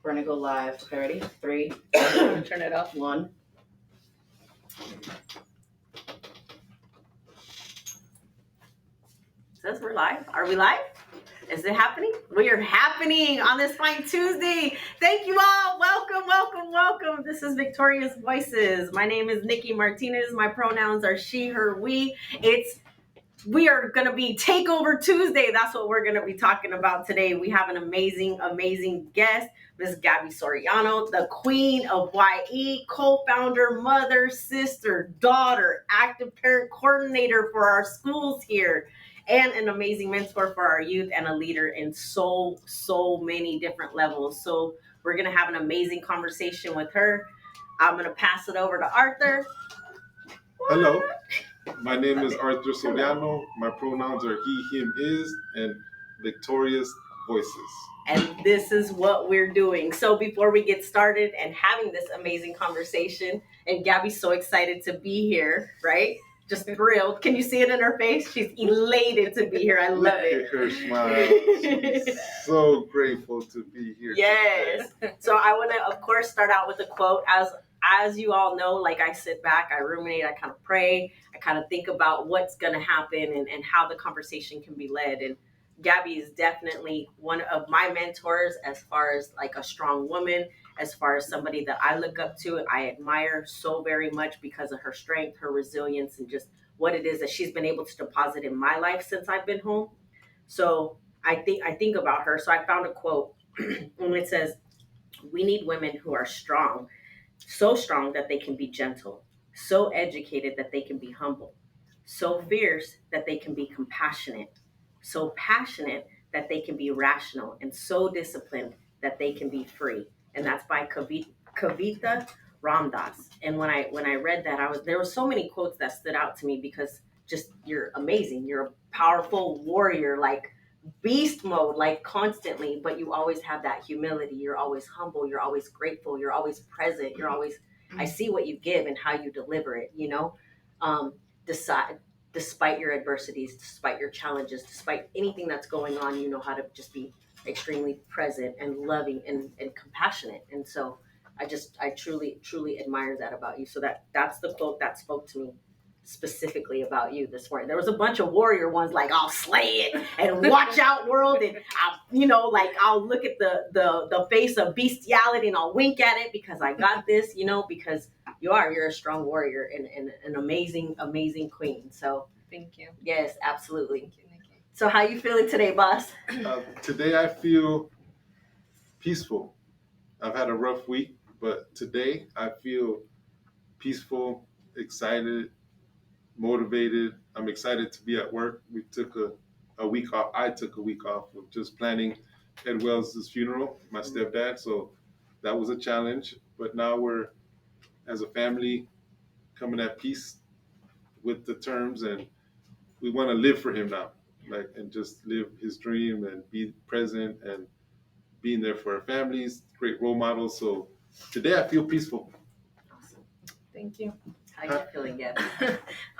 We're gonna go live. Okay, ready? 3. Turn it up. 1. Says we're live. Are we live? Is it happening? We are happening on this fine Tuesday. Thank you all. Welcome, welcome, welcome. This is Victorious Voices. My name is Niki Martinez. My pronouns are she, her, we. We are going to be Takeover Tuesday. That's what we're going to be talking about today. We have an amazing, amazing guest, Miss Gabby Soriano, the queen of YE, co-founder, mother, sister, daughter, active parent coordinator for our schools here, and an amazing mentor for our youth and a leader in so many different levels. So we're going to have an amazing conversation with her. I'm going to pass it over to Arthur. Hello. My name is Arthur Soriano. My pronouns are he, him, his, and Victorious Voices. And this is what we're doing. So before we get started and having this amazing conversation, and Gabby's so excited to be here, right? Just thrilled. Can you see it in her face? She's elated to be here. I love it. Her smile. She's so grateful to be here. Yes. Today. So I want to, of course, start out with a quote. As you all know, like I sit back, I ruminate, I kind of pray, I kind of think about what's going to happen and how the conversation can be led. And Gabby is definitely one of my mentors as far as like a strong woman, as far as somebody that I look up to and I admire so very much because of her strength, her resilience, and just what it is that she's been able to deposit in my life since I've been home. So I think about her. So I found a quote and it says, "We need women who are strong. So strong that they can be gentle, so educated that they can be humble, so fierce that they can be compassionate, so passionate that they can be rational, and so disciplined that they can be free." And that's by Kavita Ramdas. And when I read that, there were so many quotes that stood out to me because just you're amazing. You're a powerful warrior, like beast mode, like constantly, but you always have that humility. You're always humble. You're always grateful. You're always present. You're always, I see what you give and how you deliver it, despite your adversities, despite your challenges, despite anything that's going on, you know how to just be extremely present and loving and compassionate. And so I truly admire that about you. So that's the quote that spoke to me specifically about you this morning. There was a bunch of warrior ones like I'll slay it and watch out world, and I'll look at the face of bestiality and I'll wink at it because I got this, because you're a strong warrior and an amazing queen. So thank you. Yes, absolutely. Thank you, Niki. So how you feeling today, boss? Today I feel peaceful. I've had a rough week, but today I feel peaceful, excited, motivated. I'm excited to be at work. We took a week off. I took a week off of just planning Ed Wells' funeral, my stepdad. So that was a challenge. But now we're, as a family, coming at peace with the terms, and we want to live for him now, and just live his dream and be present and being there for our families, great role models. So today I feel peaceful. Awesome. Thank you. How you feeling, Gabby?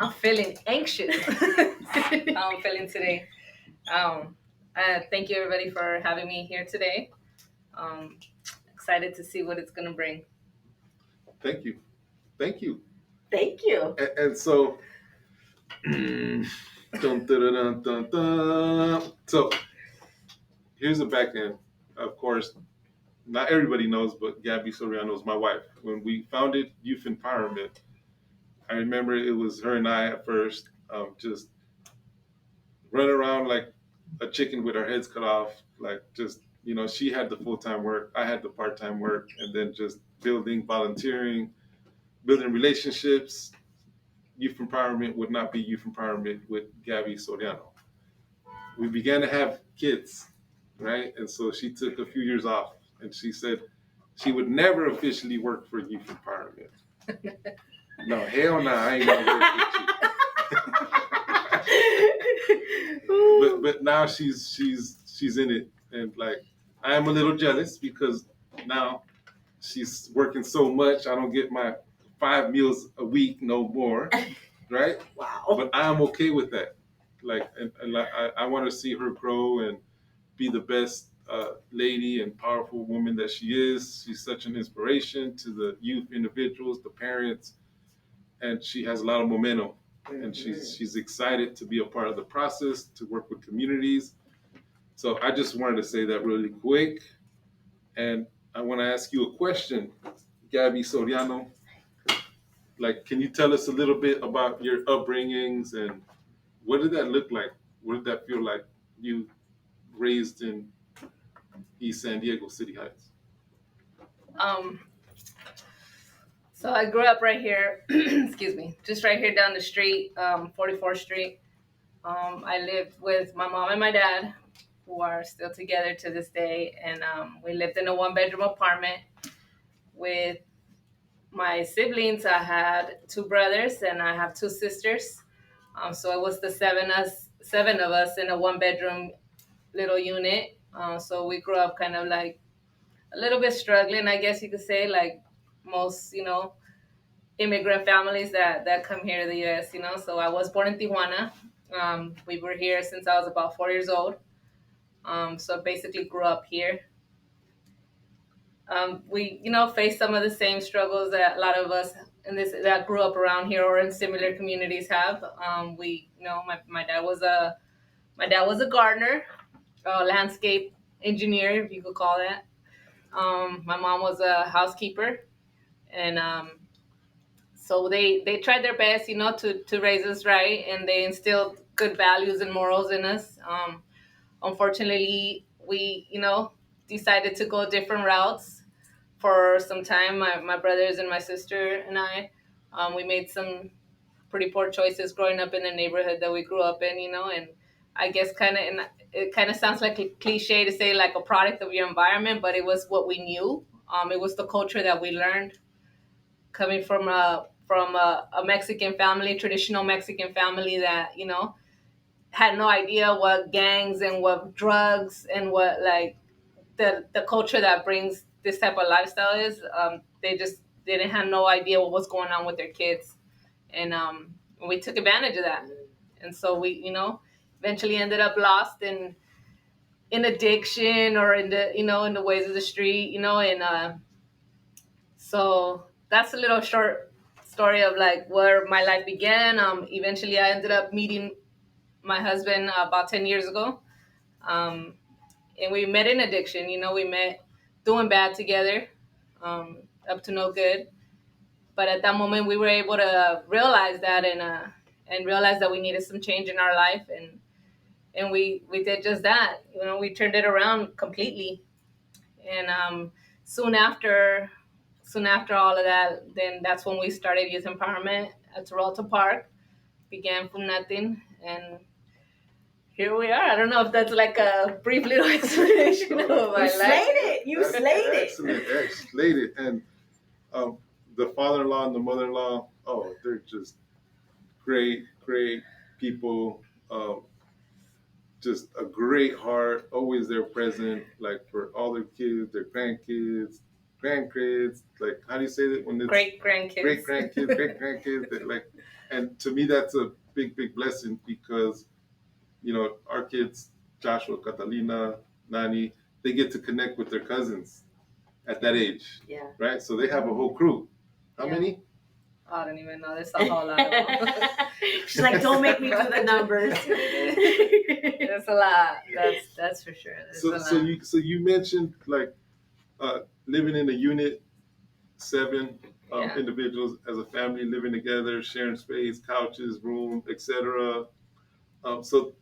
I'm feeling anxious. I'm feeling today. Thank you everybody for having me here today. Excited to see what it's gonna bring. Thank you. Thank you. And so, dun, dun, dun, dun, dun. So here's the back end. Of course, not everybody knows, but Gabby Soriano is my wife. When we founded Youth Empowerment, I remember it was her and I at first, just running around like a chicken with our heads cut off. She had the full-time work, I had the part-time work, and then just building, volunteering, building relationships. Youth Empowerment would not be Youth Empowerment with Gabby Soriano. We began to have kids, right? And so she took a few years off, and she said she would never officially work for Youth Empowerment. No, hell no, I ain't gonna work with you. but now she's in it, and I am a little jealous because now she's working so much. I don't get my 5 meals a week no more, right? Wow. But I'm okay with that. I want to see her grow and be the best lady and powerful woman that she is. She's such an inspiration to the youth individuals, the parents, and she has a lot of momentum. And she's excited to be a part of the process, to work with communities. So I just wanted to say that really quick. And I want to ask you a question, Gabby Soriano. Like, can you tell us a little bit about your upbringings and what did that look like? What did that feel like? You raised in East San Diego City Heights. Um, so I grew up right here, excuse me, just right here down the street, 44th Street. I lived with my mom and my dad, who are still together to this day. And we lived in a 1-bedroom apartment with my siblings. I had 2 brothers and I have 2 sisters. So it was the seven of us in a 1-bedroom little unit. So we grew up kind of like a little bit struggling, I guess you could say, like most, immigrant families that come here to the U.S., So I was born in Tijuana. We were here since I was about 4 years old. So basically grew up here. We, faced some of the same struggles that a lot of us that grew up around here or in similar communities have. My dad was a gardener, a landscape engineer, if you could call that. My mom was a housekeeper, and so they tried their best, to raise us right, and they instilled good values and morals in us. Unfortunately, we, decided to go different routes for some time. My brothers and my sister and I, we made some pretty poor choices growing up in the neighborhood that we grew up in, and I guess it kind of sounds like a cliche to say like a product of your environment, but it was what we knew. It was the culture that we learned coming from a Mexican family, traditional Mexican family that, had no idea what gangs and what drugs and what like the culture that brings this type of lifestyle is. They didn't have no idea what was going on with their kids, and we took advantage of that, and so we eventually ended up lost in addiction or in the ways of the street, and so that's a little short story of like where my life began. Eventually I ended up meeting my husband about 10 years ago. And we met in addiction. We met doing bad together, up to no good. But at that moment, we were able to realize that and realize that we needed some change in our life, and we did just that. We turned it around completely. And soon after all of that, then that's when we started youth empowerment at Toronto Park. Began from nothing, and here we are. I don't know if that's like a brief little explanation of my life. You slayed it. Excellent. And the father-in-law and the mother-in-law, they're just great people. Just a great heart, always there present, like for all their kids, their grandkids, like how do you say that when it's great grandkids, that, like, and to me that's a big blessing because our kids, Joshua, Catalina, Nani, they get to connect with their cousins at that age. Yeah. Right? So they have a whole crew. How many? I don't even know. There's a whole lot of them. She's like, don't make me do the numbers. There's a lot. That's for sure. So you mentioned like living in a unit, 7 individuals as a family living together, sharing space, couches, room, etc. So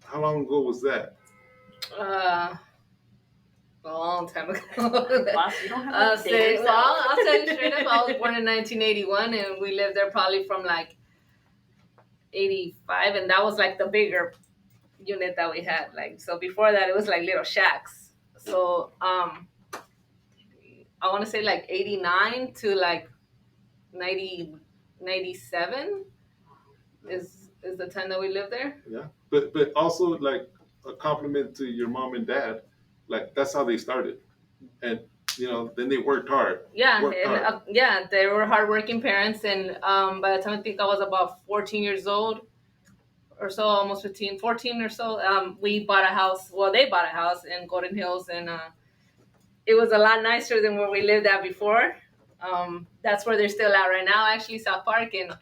how long ago was that? A long time ago. Boss, you don't have to say I'll tell you straight up. I was born in 1981, and we lived there probably from like 85, and that was like the bigger unit that we had. Like, so before that, it was like little shacks. So I want to say like 89 to like 90, 97 is the time that we lived there. Yeah, but also like a compliment to your mom and dad, like that's how they started, and then they worked hard. Yeah, they were hardworking parents, and by the time I think I was about 14 years old, or so, almost 15, 14 or so, we bought a house. Well, they bought a house in Golden Hills, and it was a lot nicer than where we lived at before. That's where they're still at right now, actually, South Park. And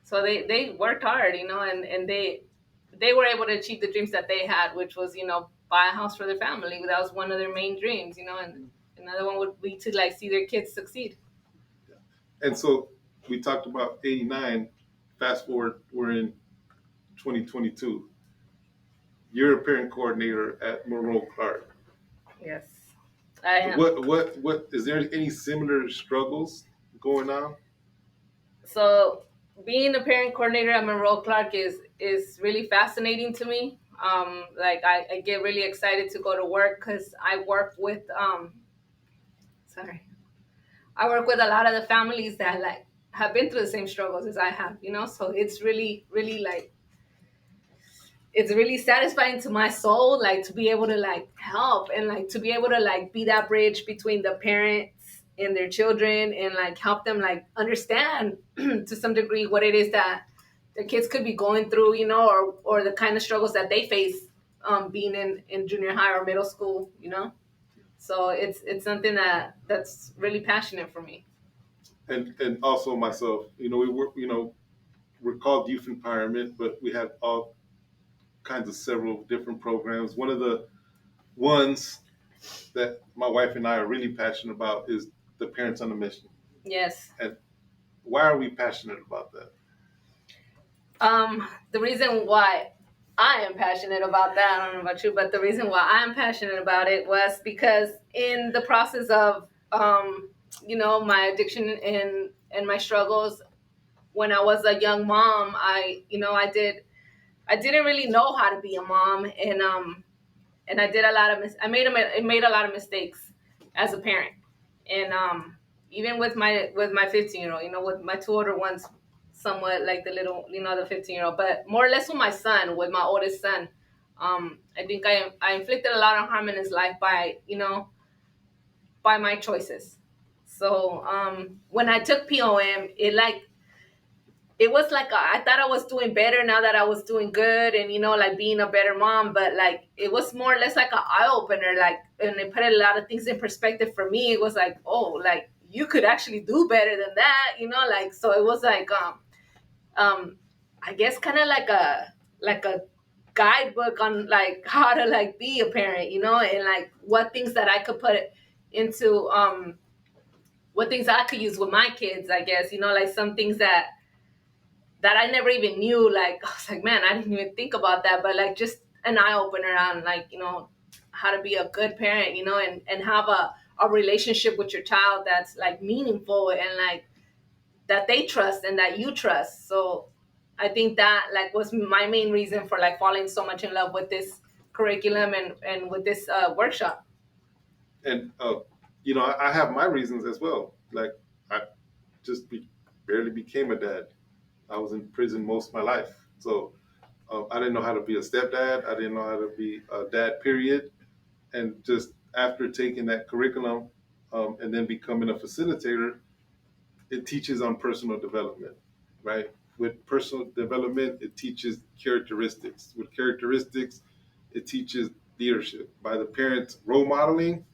so they worked hard, and they were able to achieve the dreams that they had, which was, buy a house for their family. That was one of their main dreams, and another one would be to like see their kids succeed. And so we talked about 89. Fast forward, we're in 2022. You're a parent coordinator at Monroe Clark. Yes, I am. What is there any similar struggles going on? So being a parent coordinator at Monroe Clark is really fascinating to me. Like I get really excited to go to work because I work with I work with a lot of the families that like have been through the same struggles as I have, So it's really, really like it's really satisfying to my soul, like to be able to like help and like to be able to like be that bridge between the parents and their children and like help them like understand to some degree what it is that their kids could be going through, or the kind of struggles that they face being in junior high or middle school, So it's something that's really passionate for me. And also myself, we work, we're called Youth Empowerment, but we have all kinds of several different programs. One of the ones that my wife and I are really passionate about is the Parents on a Mission. Yes. And why are we passionate about that? The reason why I am passionate about that, I don't know about you, but the reason why I'm passionate about it was because in the process of, my addiction and my struggles, when I was a young mom, I didn't really know how to be a mom, and I did a lot of I made a lot of mistakes as a parent, and even with my 15-year-old, with my two older ones, somewhat like the little, the 15-year-old, but more or less with my son, with my oldest son, I think I inflicted a lot of harm in his life by by my choices. So when I took POM, it was like I thought I was doing better now that I was doing good and like being a better mom, but like it was more or less like an eye opener, like, and it put a lot of things in perspective for me. It was like, oh, like you could actually do better than that, like, so it was like I guess kind of like a guidebook on like how to like be a parent, and like what things that I could put into what things I could use with my kids, I guess, like some things that I never even knew. Like, I was like, man, I didn't even think about that. But like, just an eye opener on like, how to be a good parent, and have a relationship with your child that's like meaningful and like that they trust and that you trust. So I think that like was my main reason for like falling so much in love with this curriculum and with this workshop. And, I have my reasons as well. Like, I just barely became a dad. I was in prison most of my life. So I didn't know how to be a stepdad. I didn't know how to be a dad, period. And just after taking that curriculum and then becoming a facilitator, it teaches on personal development, right? With personal development, it teaches characteristics. With characteristics, it teaches leadership by the parents role modeling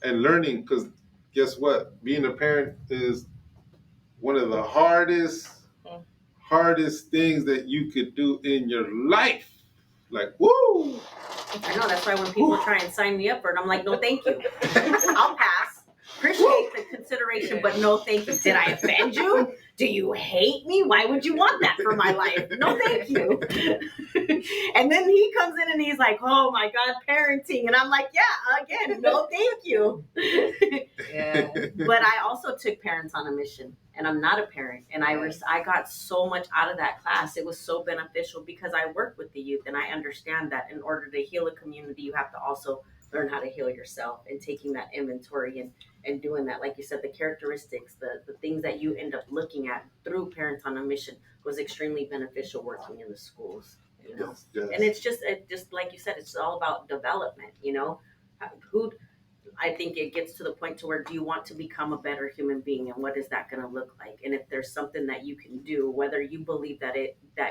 and learning. Because guess what? Being a parent is one of the hardest things that you could do in your life. Like, woo! I know, that's why when people try and sign me up for it, I'm like, no, thank you. I'll pass. Appreciate the consideration, but no, thank you. Did I offend you? Do you hate me? Why would you want that for my life? No, thank you. And then he comes in and he's like, oh my God, parenting. And I'm like, yeah, again, no, thank you. Yeah. But I also took Parents on a Mission, and I'm not a parent. And I got so much out of that class. It was so beneficial because I work with the youth, and I understand that in order to heal a community, you have to also learn how to heal yourself, and taking that inventory and doing that. Like you said, the characteristics, the things that you end up looking at through Parents on a Mission was extremely beneficial working in the schools. Yes. And it's just like you said, it's all about development. Who I think it gets to the point to where, do you want to become a better human being, and what is that going to look like? And if there's something that you can do, whether you believe that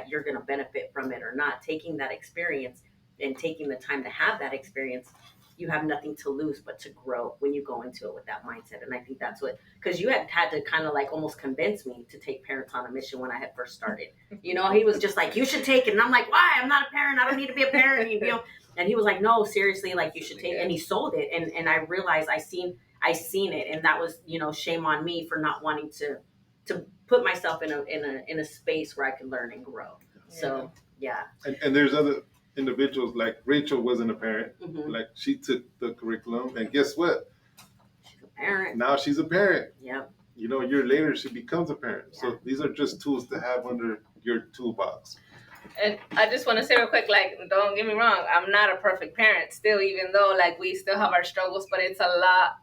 you're going to benefit from it or not, taking that experience and taking the time to have that experience, you have nothing to lose but to grow when you go into it with that mindset. And I think that's what, because you had to kind of like almost convince me to take Parents on a Mission when I had first started. You know, he was just like, you should take it. And I'm like, why? I'm not a parent. I don't need to be a parent. You know, and he was like, no, seriously, like you should take it. And he sold it. And I realized I seen it. And that was, you know, shame on me for not wanting to put myself in a space where I could learn and grow. Yeah. So yeah. And there's other individuals, like Rachel wasn't a parent. Mm-hmm. Like she took the curriculum, and guess what? She's a parent. Now she's a parent. Yep. You know, a year later she becomes a parent. Yeah. So these are just tools to have under your toolbox. And I just want to say real quick, like, don't get me wrong, I'm not a perfect parent still, even though like we still have our struggles, but it's a lot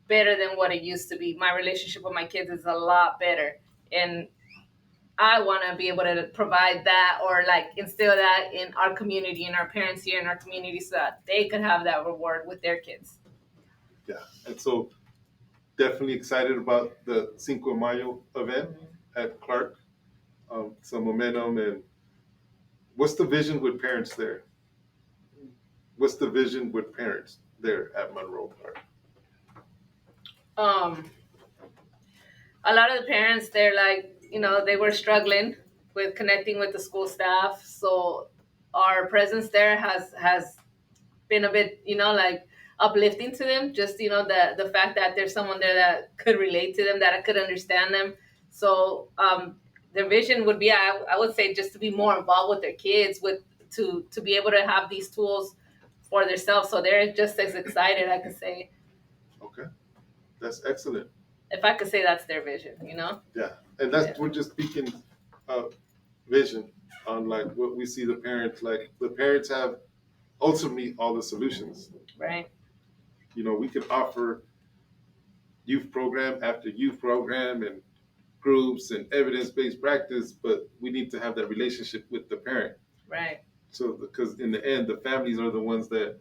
better than what it used to be. My relationship with my kids is a lot better, and I want to be able to provide that, or like instill that in our community, in our parents here in our community, so that they could have that reward with their kids. Yeah, and so definitely excited about the Cinco de Mayo event at Clark. Some momentum. And what's the vision with parents there? What's the vision with parents there at Monroe Park? A lot of the parents, they're like, you know, they were struggling with connecting with the school staff. So our presence there has been a bit, you know, like uplifting to them. Just, you know, the fact that there's someone there that could relate to them, that could understand them. So their vision would be, I would say, just to be more involved with their kids, to be able to have these tools for themselves. So they're just as excited, I could say. Okay, that's excellent. If I could say that's their vision, you know? Yeah, and we're just speaking vision on like what we see the parents, like the parents have ultimately all the solutions. Right. You know, we could offer youth program after youth program and groups and evidence-based practice, but we need to have that relationship with the parent. Right. So, because in the end, the families are the ones that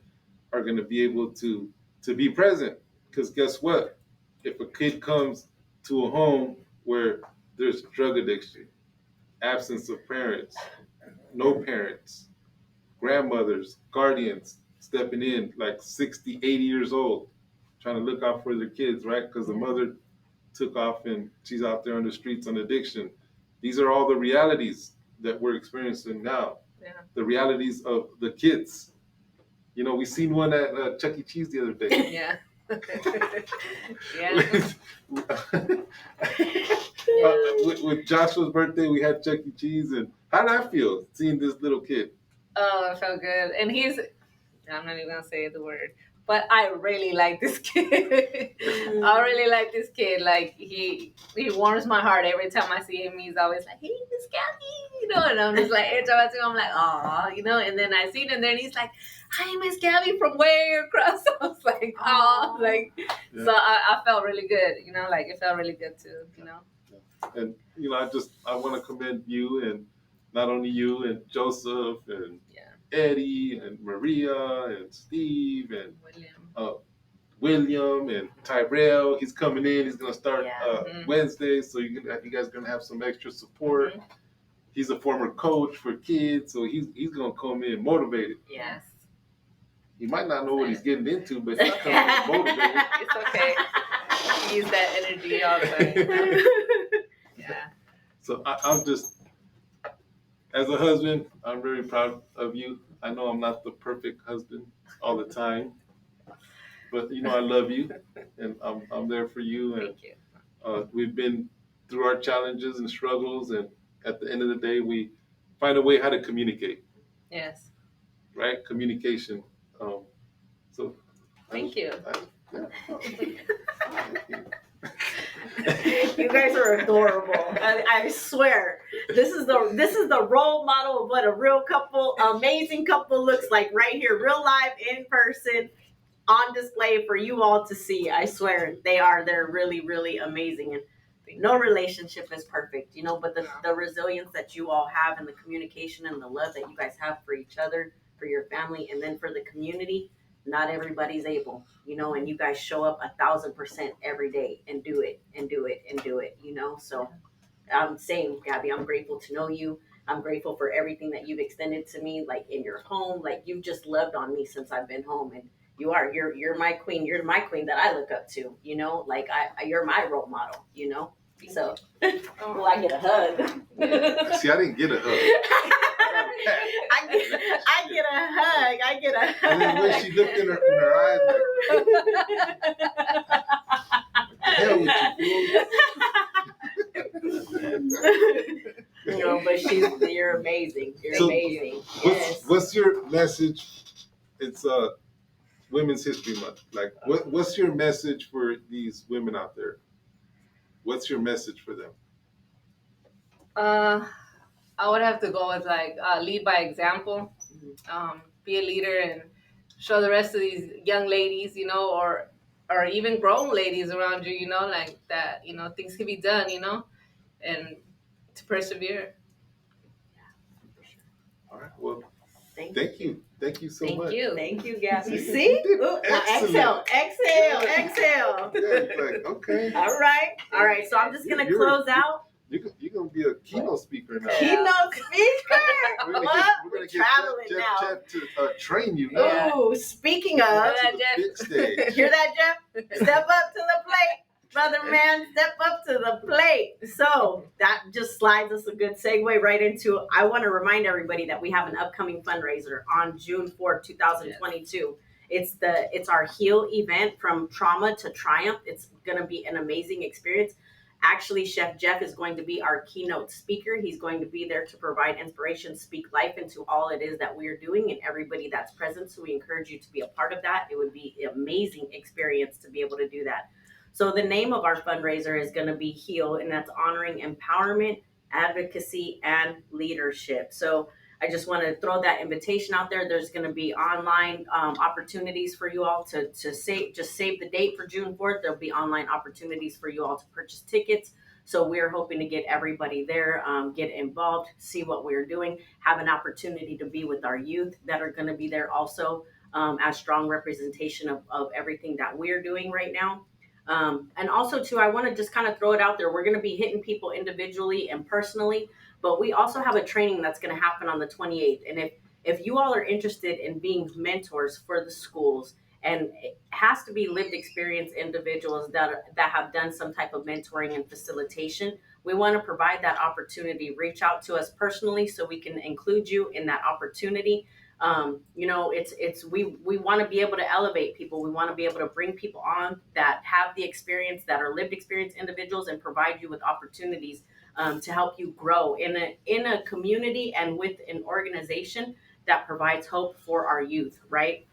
are going to be able to be present. Because guess what? If a kid comes to a home where there's drug addiction, absence of parents, no parents, grandmothers, guardians stepping in like 60, 80 years old, trying to look out for their kids, right? Because the mother took off and she's out there on the streets on addiction. These are all the realities that we're experiencing now. Yeah. The realities of the kids. You know, we seen one at Chuck E. Cheese the other day. Yeah. Yeah. With Joshua's birthday, we had Chuck E. Cheese, and how did I feel seeing this little kid? Oh, it felt good. And I'm not even gonna say the word, but I really like this kid. I really like this kid. Like he warms my heart every time I see him. He's always like, "Hey, Miss Gabby," you know, and I'm just like, every time I see him, I'm like, "Aw," you know. And then I see him there, and he's like, "Hi, Miss Gabby," from way across. I was like, "Aw," like. Yeah. So I felt really good, you know, like it felt really good too, you know. And you know, I want to commend you, and not only you and Joseph and Eddie and Maria and Steve and William and Tyrell. He's coming in. He's going to start Wednesday, so you guys are going to have some extra support. Mm-hmm. He's a former coach for kids, so he's going to come in motivated. Yes. He might not know what he's getting into, but he's coming in motivated. It's okay. Use that energy all the time. Yeah. So I'm just, as a husband, I'm very proud of you. I know I'm not the perfect husband all the time, but you know I love you, and I'm there for you. And thank you. We've been through our challenges and struggles, and at the end of the day, we find a way how to communicate. Yes. Right? Communication. So. Thank you. You guys are adorable. I swear, this is the role model of what a real couple, amazing couple looks like right here, real live, in person, on display for you all to see. I swear, they're really, really amazing. And no relationship is perfect, you know, but the resilience that you all have, and the communication and the love that you guys have for each other, for your family, and then for the community, not everybody's able, and you guys show up 1,000% every day and do it and do it and do it, So same, Gabby, I'm grateful to know you. I'm grateful for everything that you've extended to me, like in your home. Like you've just loved on me since I've been home, and you're my queen. You're my queen that I look up to. Like you're my role model. So well, I get a hug. See, I didn't get a hug. I get a hug. I get a hug. And then when she looked in her eyes, like, what the hell with you, fool? But you're amazing. You're amazing. What's your message? It's Women's History Month. Like, what's your message for these women out there? What's your message for them? I would have to go with lead by example. Be a leader and show the rest of these young ladies, or even grown ladies around you, like that, things can be done, and to persevere. All right. Well, thank you. Thank you so much. Thank you, Gabby. See? Ooh, exhale. Yeah, okay. All right. So I'm just gonna close out. You're gonna be a keynote speaker now. Keynote speaker. We're gonna get Jeff to train you now. Oh, speaking of, the big stage. Hear that, Jeff? Step up to the plate. Brother man, step up to the plate. So that just slides us a good segue right into, I want to remind everybody that we have an upcoming fundraiser on June 4th, 2022. Yes. It's our HEAL event, From Trauma to Triumph. It's going to be an amazing experience. Actually, Chef Jeff is going to be our keynote speaker. He's going to be there to provide inspiration, speak life into all it is that we're doing and everybody that's present. So we encourage you to be a part of that. It would be an amazing experience to be able to do that. So the name of our fundraiser is going to be HEAL, and that's honoring empowerment, advocacy, and leadership. So I just want to throw that invitation out there. There's going to be online opportunities for you all to save the date for June 4th. There'll be online opportunities for you all to purchase tickets. So we're hoping to get everybody there, get involved, see what we're doing, have an opportunity to be with our youth that are going to be there also as strong representation of everything that we're doing right now. And also, too, I want to just kind of throw it out there. We're going to be hitting people individually and personally, but we also have a training that's going to happen on the 28th. And if you all are interested in being mentors for the schools, and it has to be lived experience individuals that have done some type of mentoring and facilitation, we want to provide that opportunity. Reach out to us personally so we can include you in that opportunity. We want to be able to elevate people. We want to be able to bring people on that have the experience, that are lived experience individuals, and provide you with opportunities to help you grow in a community and with an organization that provides hope for our youth, right?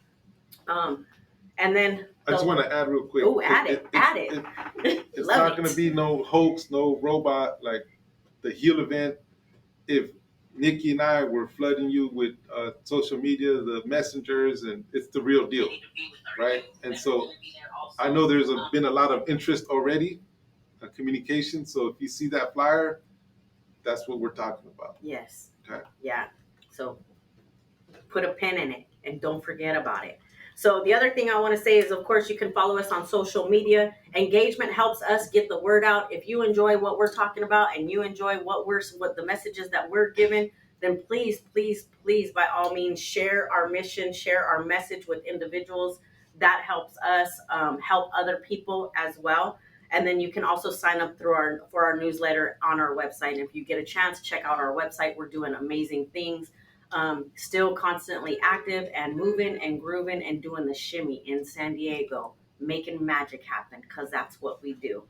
And then I just want to add real quick. Oh, add it. It's not going to be no hoax, no robot like the HEAL event. If Niki and I were flooding you with social media, the messengers, and it's the real deal, right? And so I know there's been a lot of interest already, communication. So if you see that flyer, that's what we're talking about. Yes. Okay. Yeah. So put a pin in it and don't forget about it. So the other thing I want to say is, of course, you can follow us on social media. Engagement helps us get the word out. If you enjoy what we're talking about and you enjoy what the messages that we're giving, then please, by all means, share our mission, share our message with individuals. That helps us help other people as well. And then you can also sign up for our newsletter on our website. And if you get a chance, check out our website. We're doing amazing things. Still constantly active and moving and grooving and doing the shimmy in San Diego, making magic happen, because that's what we do.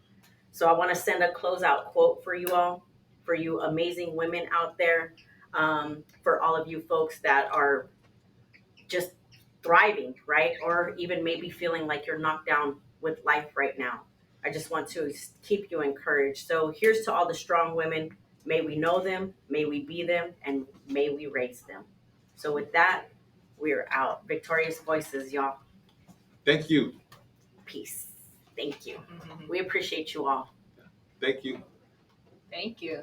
So I want to send a closeout quote for you all, for you amazing women out there, for all of you folks that are just thriving, right? Or even maybe feeling like you're knocked down with life right now. I just want to keep you encouraged. So here's to all the strong women. May we know them, may we be them, and may we raise them. So with that, we're out. Victorious voices, y'all. Thank you. Peace. Thank you. We appreciate you all. Thank you. Thank you.